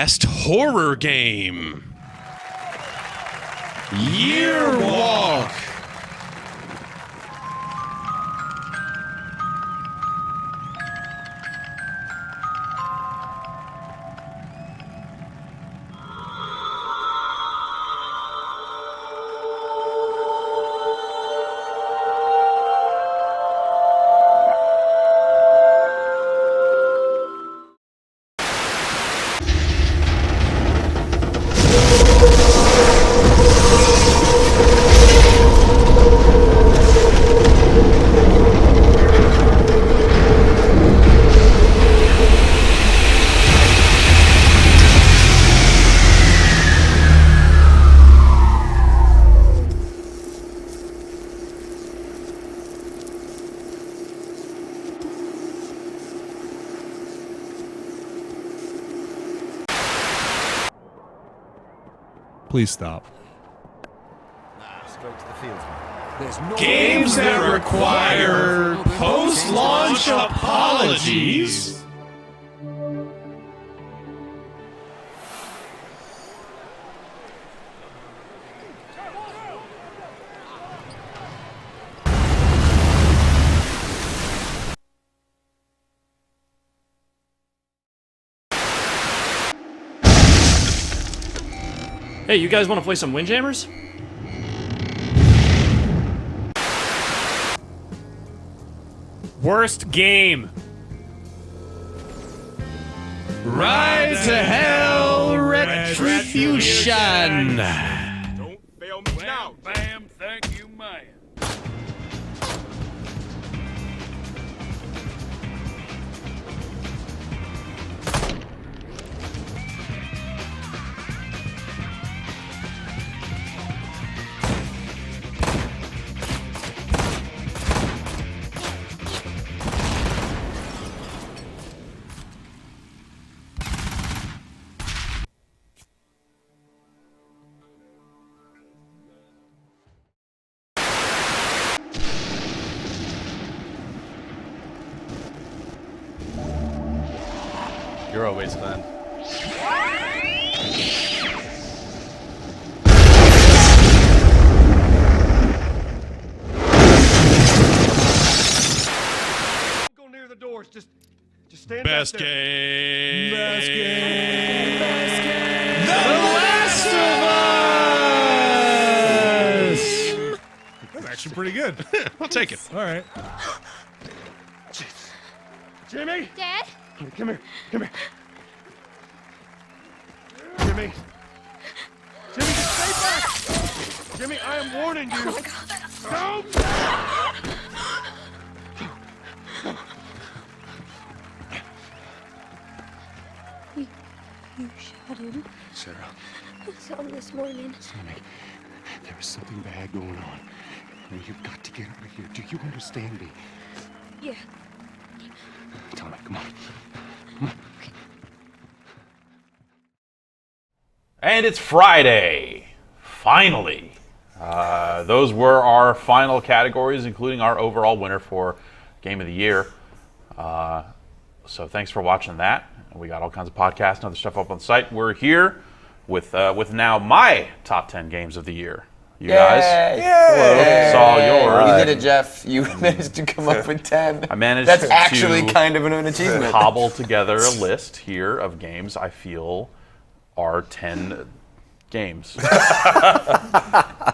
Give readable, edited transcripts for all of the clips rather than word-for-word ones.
Best Horror Game. Year Walk. Please stop. Straight to the field. Games that require post-launch apologies. Hey, you guys want to play some Windjammers? Worst game. Ride to Hell Retribution. Don't fail me now. Bam, thank you, man. You're always fun. Don't go near the doors. Just stand Best back there. game. Best game. Best game. The Last of Us. That's actually pretty good. I'll take it. All right. Jimmy, Dad? come here. Jimmy, just stay back. Jimmy, I am warning you. Oh my God. Go. You shot him. Sarah, I saw him this morning. Tommy, there is something bad going on. And you've got to get out of here. Do you understand me? Yeah. Tommy, come on. And it's Friday, finally. Those were our final categories, including our overall winner for Game of the Year. So thanks for watching that. We got all kinds of podcasts and other stuff up on the site. We're here with now my top 10 games of the year. You guys? Yay. Saw yours. You did it, Jeff. You managed to come up with 10. I managed That's to actually kind of an achievement. cobble together a list here of games I feel are 10 games.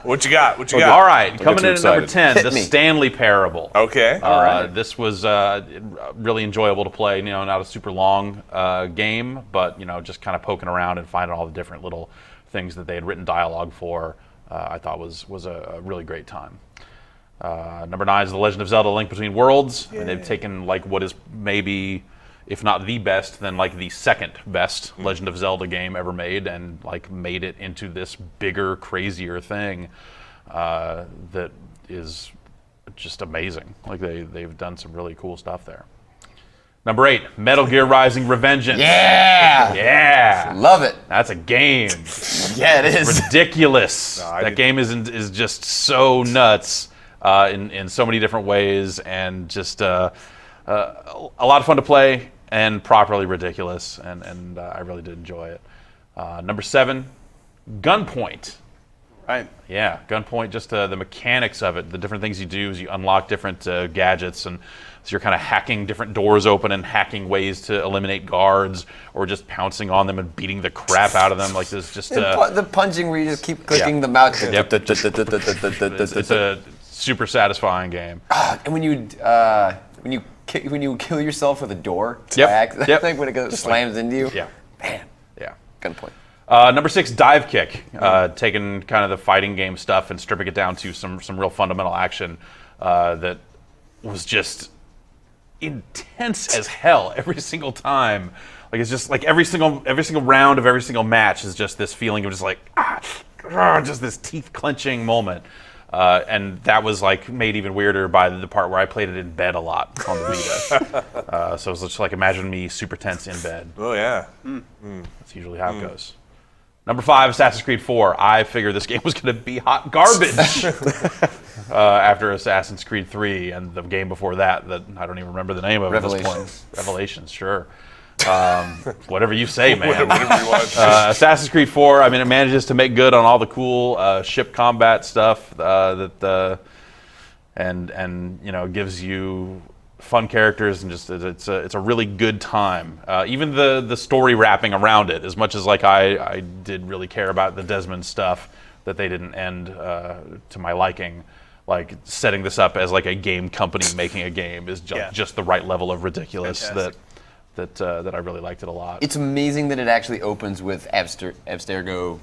What you got? All right, coming too in at number excited. 10, Hit The me. Stanley Parable. Okay. This was really enjoyable to play. Not a super long game, but just kind of poking around and finding all the different little things that they had written dialogue for. I thought was a really great time. Number 9 is The Legend of Zelda: Link Between Worlds, and they've taken what is maybe, if not the best, then the second best Legend of Zelda game ever made, and made it into this bigger, crazier thing that is just amazing. They've done some really cool stuff there. Number 8, Metal Gear Rising: Revengeance. Yeah! Yeah! Love it. That's a game. Yeah, it is. Ridiculous. That game is just so nuts in so many different ways, and just a lot of fun to play and properly ridiculous, and I really did enjoy it. Number 7, Gunpoint. Right. Yeah, Gunpoint, just the mechanics of it, the different things you do is you unlock different gadgets, and so you're kind of hacking different doors open and hacking ways to eliminate guards, or just pouncing on them and beating the crap out of them. Like there's just The punching where you just keep clicking the mouse. Yep. It's a super satisfying game. And when you kill yourself with a door, Yep. Yep. like when it goes slams into you. Yeah, Man, yeah. Gunpoint. Number 6, Dive Kick, taking kind of the fighting game stuff and stripping it down to some real fundamental action that was just intense as hell every single time. Like it's just like every single round of every single match is just this feeling of just like just this teeth clenching moment. And that was like made even weirder by the part where I played it in bed a lot on the Vita. So it was just like imagine me super tense in bed. Oh yeah. That's usually how it goes. Number 5, Assassin's Creed 4. I figured this game was going to be hot garbage after Assassin's Creed 3 and the game before that I don't even remember the name of at this point. Revelations, sure. Whatever you say, man. Whatever you want. Assassin's Creed 4, I mean, it manages to make good on all the cool ship combat stuff and you know, gives you fun characters, and just it's a really good time. Even the story wrapping around it, as much as like I did really care about the Desmond stuff, that they didn't end to my liking. Like setting this up as like a game company making a game is just the right level of ridiculous that I really liked it a lot. It's amazing that it actually opens with Abstergo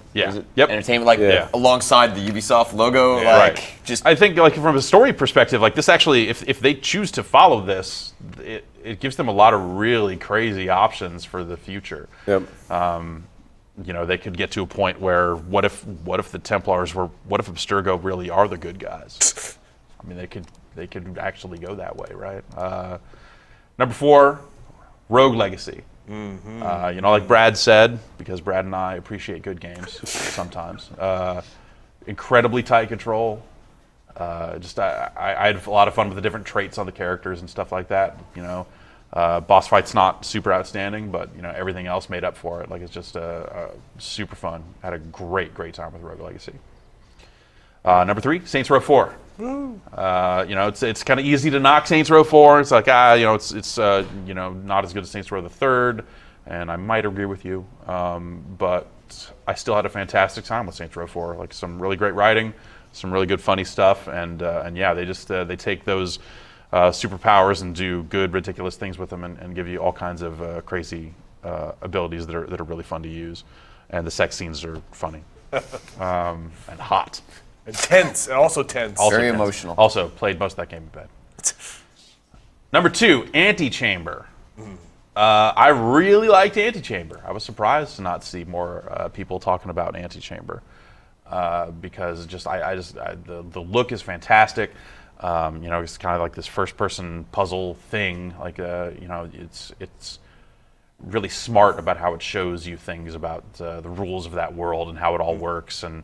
Entertainment, like alongside the Ubisoft logo. Yeah. Like, Right. just I think like from a story perspective, like this actually, if they choose to follow this, it gives them a lot of really crazy options for the future. Yep. You know, they could get to a point where what if the Templars what if Abstergo really are the good guys? I mean, they could actually go that way, right? Number 4, Rogue Legacy. You know, like Brad said, because Brad and I appreciate good games sometimes. Incredibly tight control. I had a lot of fun with the different traits on the characters and stuff like that. You know, boss fight's not super outstanding, but you know everything else made up for it. Like it's just super fun. Had a great time with Rogue Legacy. Number 3, Saints Row 4. You know, it's kind of easy to knock Saints Row 4. It's like you know, it's you know, not as good as Saints Row the Third, and I might agree with you, but I still had a fantastic time with Saints Row 4. Like some really great writing, some really good funny stuff, and yeah, they just they take those superpowers and do good ridiculous things with them, and give you all kinds of crazy abilities that are really fun to use, and the sex scenes are funny and hot. And tense, and also tense. Also very tense. emotional. Also played most of that game in bed. Number 2, Antichamber. I really liked Antichamber. I was surprised to not see more people talking about Antichamber because the look is fantastic. You know, it's kind of like this first-person puzzle thing. Like you know, it's really smart about how it shows you things about the rules of that world and how it all works. And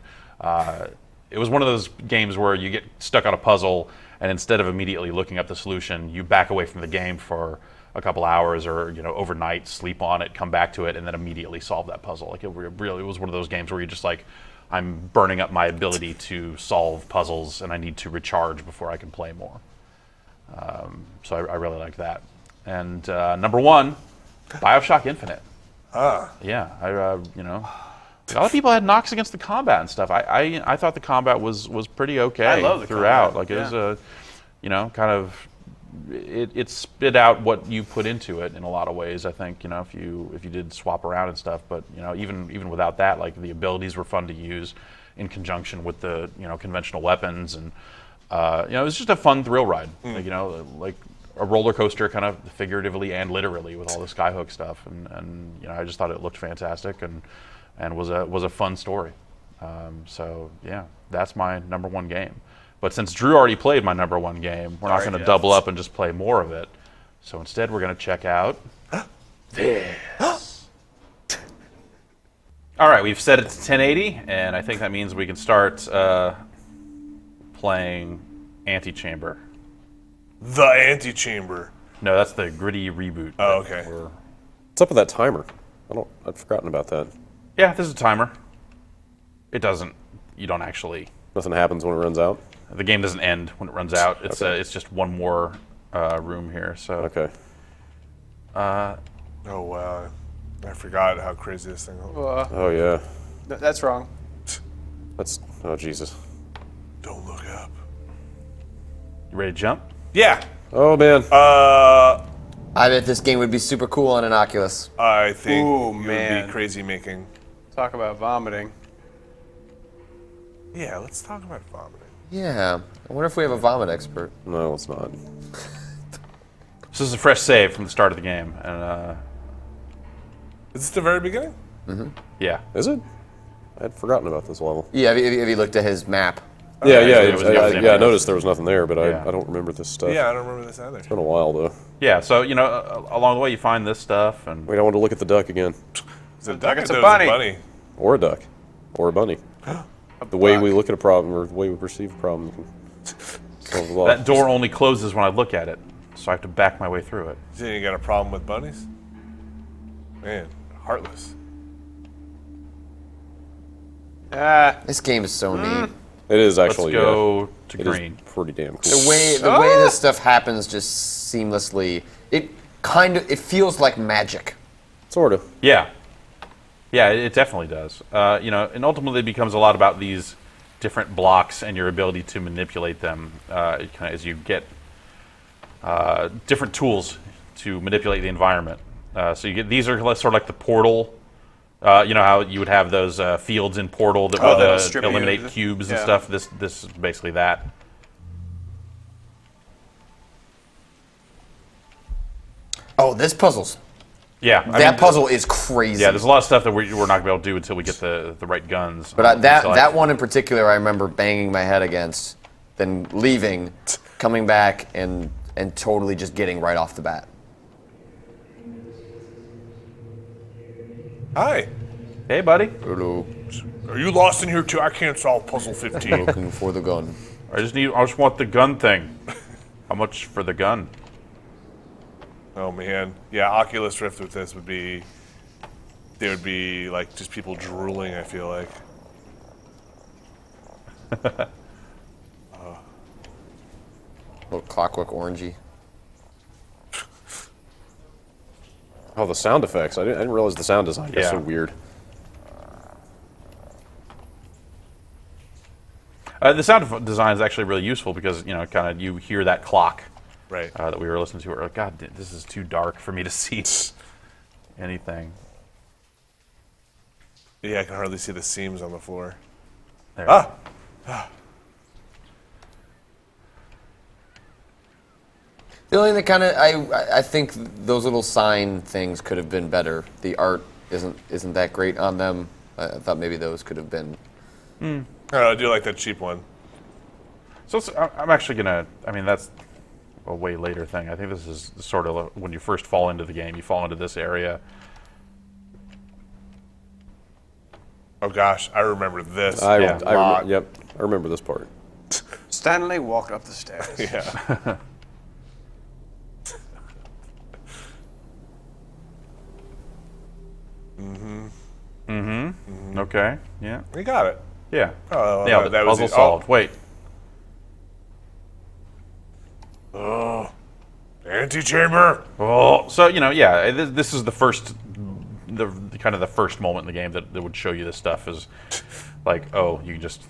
it was one of those games where you get stuck on a puzzle, and instead of immediately looking up the solution, you back away from the game for a couple hours, or you know, overnight, sleep on it, come back to it, and then immediately solve that puzzle. Like it really was one of those games where you're just like, I'm burning up my ability to solve puzzles, and I need to recharge before I can play more. So I really liked that. And number 1, BioShock Infinite. Yeah, you know. A lot of people had knocks against the combat and stuff. I thought the combat was pretty okay. I love the throughout. combat. Like it was a, you know, kind of it spit out what you put into it in a lot of ways. I think, you know, if you did swap around and stuff, but you know, even without that, like the abilities were fun to use in conjunction with the, you know, conventional weapons, and you know, it was just a fun thrill ride. Like, you know, like a roller coaster, kind of figuratively and literally, with all the skyhook stuff, and you know, I just thought it looked fantastic and was a fun story. So yeah, that's my number 1 game. But since Drew already played my number 1 game, we're not going to double up and just play more of it. So instead, we're going to check out this. All right, we've set it to 1080, and I think that means we can start playing Antichamber. The Antichamber. No, that's the gritty reboot. Oh, okay. What's up with that timer? I'd forgotten about that. Yeah, there's a timer. It doesn't. You don't actually. Nothing happens when it runs out. The game doesn't end when it runs out. It's Okay. it's just one more room here. So. Okay. Oh wow, I forgot how crazy this thing was. Oh yeah. That's wrong. That's. Oh Jesus. Don't look up. You ready to jump? Yeah. Oh man. I bet this game would be super cool on an Oculus. I think Ooh, it would man. be crazy making. Talk about vomiting. Yeah, let's talk about vomiting. Yeah. I wonder if we have a vomit expert. No, it's not. This is a fresh save from the start of the game, and Is this the very beginning? yeah. Is it? I had forgotten about this level. Yeah, have you looked at his map? Yeah, it was definitely I nice. noticed there was nothing there, but Yeah. I don't remember this stuff. Yeah, I don't remember this either. It's been a while though. Yeah, so along the way you find this stuff, and Wait, I want to look at the duck again, Is it a duck? It's or a is it bunny. or a duck, or a bunny. The way we look at a problem, or the way we perceive a problem. Solve a lot. that door only closes when I look at it, so I have to back my way through it. You think you got a problem with bunnies? Man, heartless. Ah, This game is so neat. It is Let's actually. go to It is green. pretty damn cool. The way this stuff happens just seamlessly. It feels like magic. Sort of. Yeah. Yeah, it definitely does. And ultimately it becomes a lot about these different blocks and your ability to manipulate them kind of as you get different tools to manipulate the environment. So you get these are sort of like the Portal. You know how you would have those fields in Portal that would that'll strip you eliminate of the- cubes and yeah. stuff. This is basically that. Oh, this puzzle's Yeah, that puzzle is crazy. Yeah, there's a lot of stuff that we're not gonna be able to do until we get the right guns. But that one in particular, I remember banging my head against, then leaving, coming back, and totally just getting right off the bat. Hi. Hey, buddy. Hello, Are you lost in here too? I can't solve puzzle 15. looking for the gun. I just want the gun thing. How much for the gun? Oh man, yeah. Oculus Rift with this would be. There would be like just people drooling. I feel like. Little clockwork orangey. Oh, the sound effects. I didn't realize the sound design is so Yeah. weird. The sound design is actually really useful because kind of you hear that clock Right. that we were listening to. Or God, this is too dark for me to see anything. Yeah, I can hardly see the seams on the floor. There. The only thing that kind of I think those little sign things could have been better. The art isn't that great on them. I thought maybe those could have been. I do like that cheap one. So I'm actually gonna. I mean, that's a way later thing. I think this is sort of when you first fall into the game. You fall into this area. Oh gosh, I remember this. Yeah. Yep, I remember this part. Stanley walked up the stairs. Yeah. Okay. Yeah. We got it. Yeah. Oh, yeah. that was Puzzle it. solved. Wait. Oh, Antichamber. Oh. So yeah. This is the first, the kind of the first moment in the game that would show you this stuff is like, oh, you can just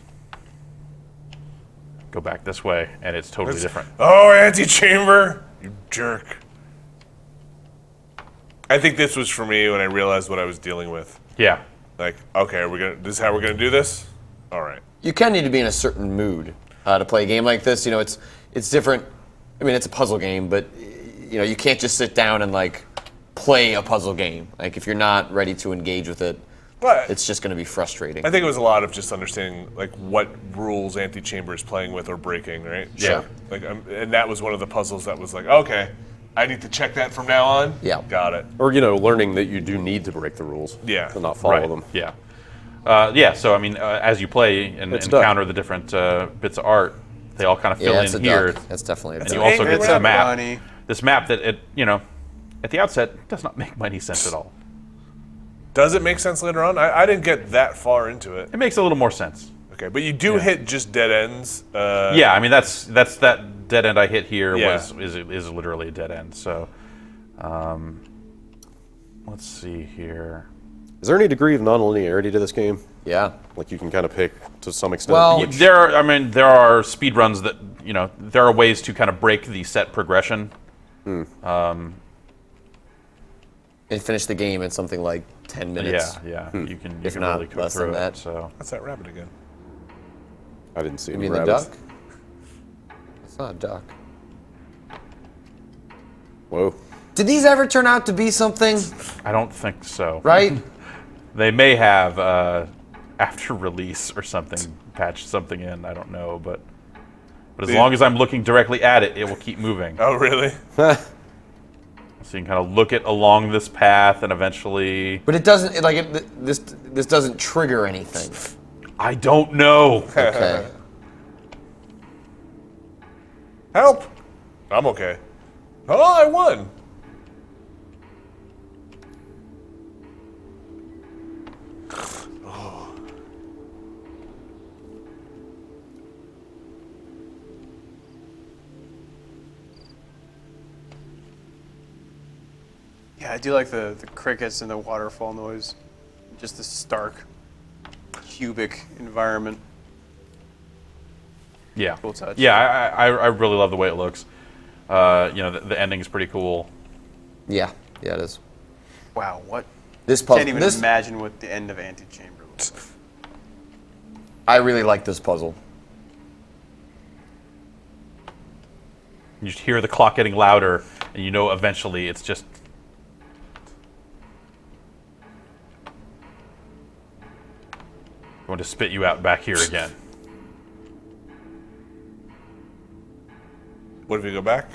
go back this way, and it's totally different. Oh, Antichamber, you jerk. I think this was for me when I realized what I was dealing with. Yeah. Like, okay, this is how we're gonna do this. All right. You kind of need to be in a certain mood to play a game like this. It's different. I mean, it's a puzzle game, but you can't just sit down and like play a puzzle game. Like if you're not ready to engage with it, But it's just going to be frustrating. I think it was a lot of just understanding like what rules Antichamber is playing with or breaking, right? Sure. Like, and that was one of the puzzles that was like, okay, I need to check that from now on. Yeah. Got it. Or learning that you do need to break the rules. Yeah. To not follow them. Yeah. So I mean, as you play and It's encounter the different bits of art, they all kind of fill it's in a here. duck. That's definitely a And duck. you also get It's this a map. bunny. This map that at the outset does not make any sense at all. Does it make sense later on? I didn't get that far into it. It makes a little more sense. Okay, but you do hit just dead ends. Yeah, I mean that's that dead end I hit here Yeah. is literally a dead end. So, let's see here. Is there any degree of non-linearity to this game? Yeah. Like you can kind of pick to some extent. Well, which- There are speed runs that there are ways to kind of break the set progression. And finish the game in something like 10 minutes. Yeah. You can If not really go less through than it. that. So What's that rabbit again? I didn't see You any mean the rabbits. duck? It's not a duck. Whoa. Did these ever turn out to be something? I don't think so. Right? They may have after release or something patched something in. I don't know, but as long as I'm looking directly at it, it will keep moving. Oh, really? So you can kind of look it along this path, and eventually. But it doesn't, this doesn't trigger anything. I don't know. Okay. Help! I'm okay. Oh, I won! Yeah, I do like the crickets and the waterfall noise. Just the stark, cubic environment. Yeah. Cool touch. Yeah, I really love the way it looks. The ending is pretty cool. Yeah. Yeah, it is. Wow, what? This puzzle. Can't even imagine what the end of Antichamber looks like. I really like this puzzle. You just hear the clock getting louder, and you know eventually it's just. Going to spit you out back here again. What if we go back?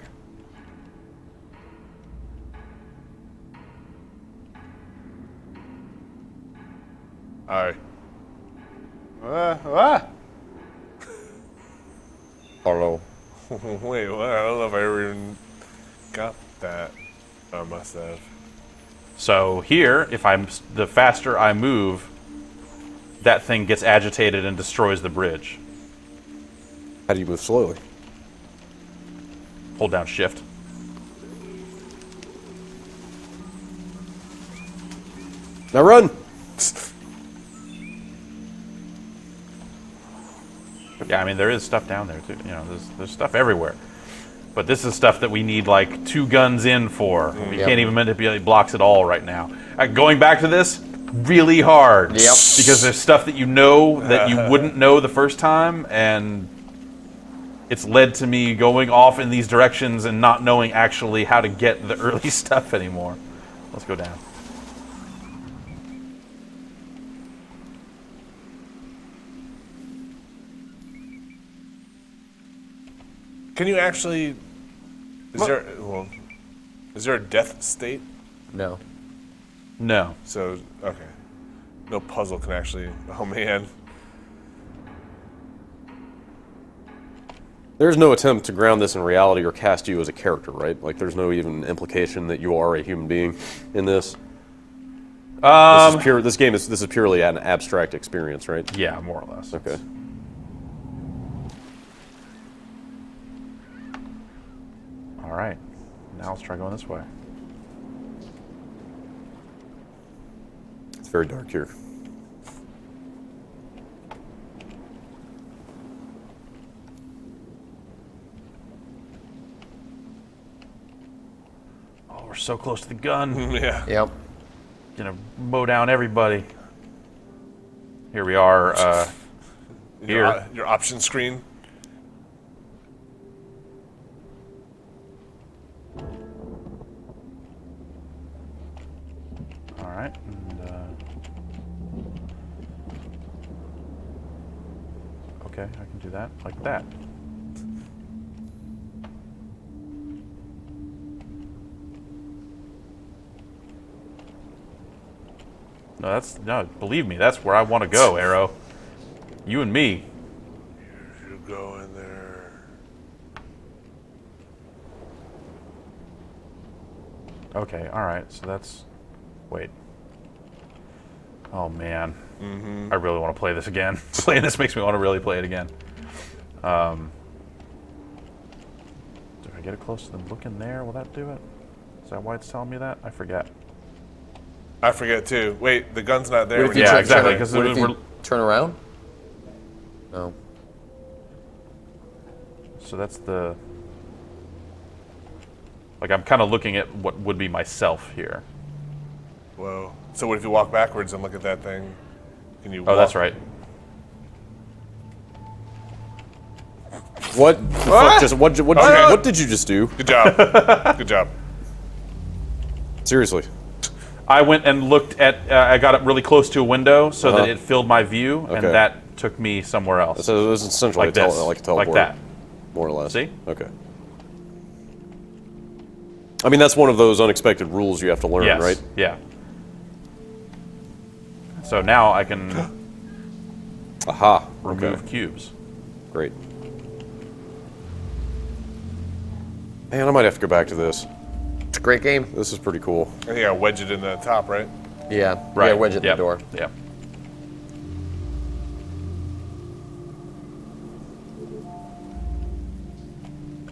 Alright. Hello. Wait, what? I don't know if I ever even got that. I must have. So here, the faster I move, that thing gets agitated and destroys the bridge. How do you move slowly? Hold down shift. Now run! Yeah, I mean there is stuff down there too. There's stuff everywhere. But this is stuff that we need like 2 guns in for. We can't even manipulate blocks at all right now. Going back to this, really hard. Yep. Because there's stuff that you know that you wouldn't know the first time, and it's led to me going off in these directions and not knowing actually how to get the early stuff anymore. Let's go down. Can you actually... Is there a death state? No. No. So, okay. No puzzle can actually... Oh, man. There's no attempt to ground this in reality or cast you as a character, right? Like, there's no even implication that you are a human being in this. This is pure. This is purely an abstract experience, right? Yeah, more or less. Okay. All right. Now let's try going this way. It's very dark here. Oh, we're so close to the gun. Yeah. Yep. Gonna mow down everybody. Here we are. Here. Your option screen. All right. And, okay, I can do that like that. No, believe me, that's where I want to go, Arrow. You and me. You go in there. Okay, all right. So that's. Wait. Oh man, I really want to play this again. Playing this makes me want to really play it again. Did I get it close to them looking there? Will that do it? Is that why it's telling me that? I forget. I forget too. Wait, the gun's not there. What if when you you Yeah, turn- exactly, turn- 'cause what if we're- you turn around? No. So that's the. Like I'm kind of looking at what would be myself here. Whoa. So what if you walk backwards and look at that thing? Can you? Oh, that's right. What? The fuck just, what did you just do? Good job. Good job. Seriously. I went and looked at. I got it really close to a window so that it filled my view, and Okay. that took me somewhere else. So it was essentially Like this, like a teleport. like that. More or less. See? Okay. I mean, that's one of those unexpected rules you have to learn, Yes. right? Yeah. So now I can Aha. remove Okay. cubes. Great. Man, I might have to go back to this. It's a great game. This is pretty cool. I think I wedge it in the top, right? Yeah. Right. Yeah, wedge it in Yep. the door. Yeah.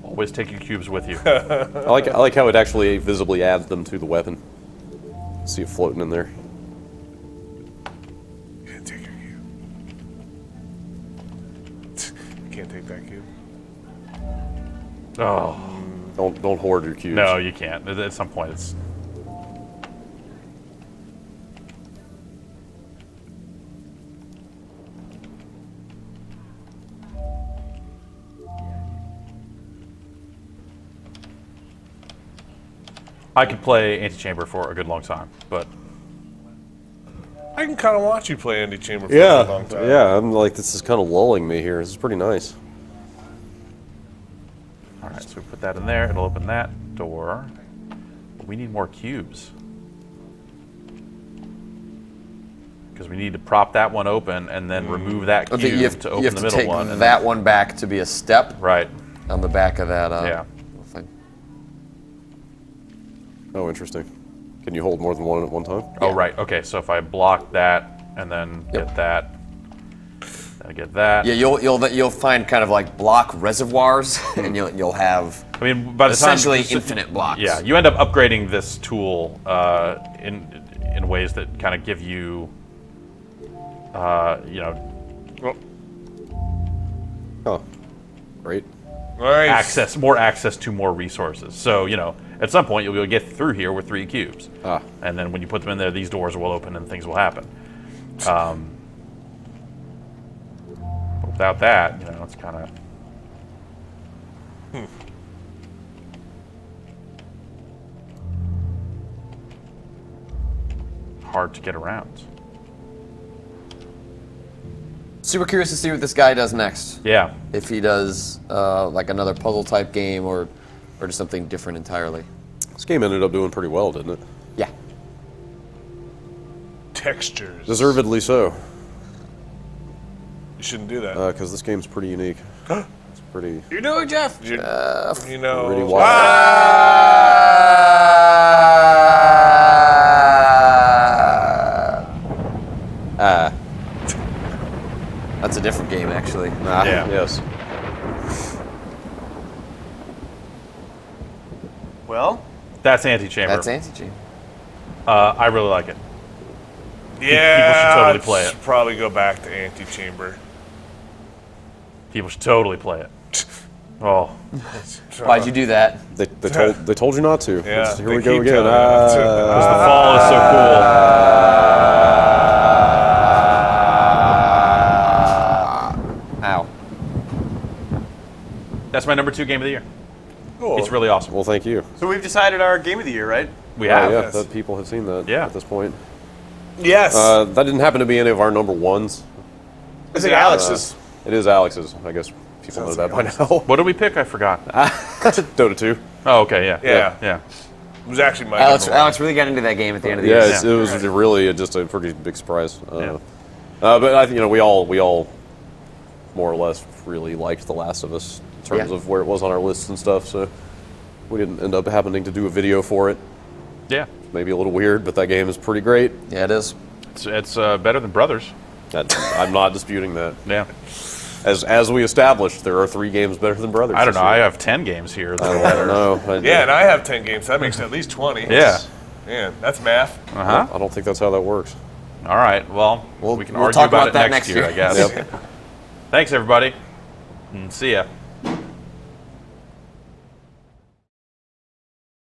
Always take your cubes with you. I like how it actually visibly adds them to the weapon. See it floating in there. You can't take your cube. You can't take that cube. Oh Don't hoard your cubes. no, you can't. At some point, it's. I could play Antichamber for a good long time, but I can kind of watch you play Antichamber for a Yeah, long time. yeah. I'm like, this is kind of lulling me here. This is pretty nice. all right. So we put that in there. It'll open that door. But we need more cubes because we need to prop that one open and then remove that I cube think you have to to, open you have the to middle take one. And that one back to be a step right. on the back of that. Yeah. Thing. Oh, interesting. Can you hold more than one at one time? Oh, right. Okay. So if I block that and then Yep. get that, I get that. Yeah, you'll find kind of like block reservoirs, and you'll have I mean, by the essentially time infinite blocks. Yeah, you end up upgrading this tool in ways that kind of give you, you know, Oh, great. Nice. more access to more resources. So you know, at some point you'll be able to get through here with 3 cubes, and then when you put them in there, these doors will open and things will happen. But without that, you know, it's kind of. Hard to get around. Super curious to see what this guy does next. Yeah. If he does like another puzzle type game or just something different entirely. This game ended up doing pretty well, didn't it? Yeah. Textures. Deservedly so, You shouldn't do that. because this game's pretty unique. It's pretty. You know it, Jeff. you know. Pretty wild. That's a different game, actually. Yeah. Yes. Well, That's Antichamber. That's Antichamber. I really like it. Yeah. people should totally play it. Should probably go back to Antichamber. People should totally play it. Oh, Why'd you do that? They told you not to. Yeah, Here they we go keep again. telling you not to. because the fall is so Ow. cool. That's my number 2 game of the year. Cool. It's really awesome. Well, thank you. so we've decided our game of the year, right? We Oh, have. yeah, Yes. that people have seen that Yeah. at this point. Yes. That didn't happen to be any of our number ones. I think Alex's. It is Alex's. I guess people Sounds know that like by now. What did we pick? I forgot. Dota 2. Oh, okay, yeah. Yeah. Yeah. It was actually my Alex, number one. Alex really got into that game at the end of the Yeah, year. it was really just a pretty big surprise. Yeah. But I think we all more or less really liked The Last of Us in terms Yeah. of where it was on our lists and stuff. So we didn't end up happening to do a video for it. Yeah. Maybe a little weird, but that game is pretty great. Yeah, it is. It's better than Brothers. I'm not disputing that. Yeah. As we established, there are 3 games better than Brothers. I don't this know. I year. have 10 games here. That I are don't better. know. Yeah, and I have 10 games. That makes at least 20. Yeah. Man, that's math. I don't think that's how that works. All right. Well, we can we'll argue talk about about it that next next year, year. I guess. Thanks, everybody. And see ya.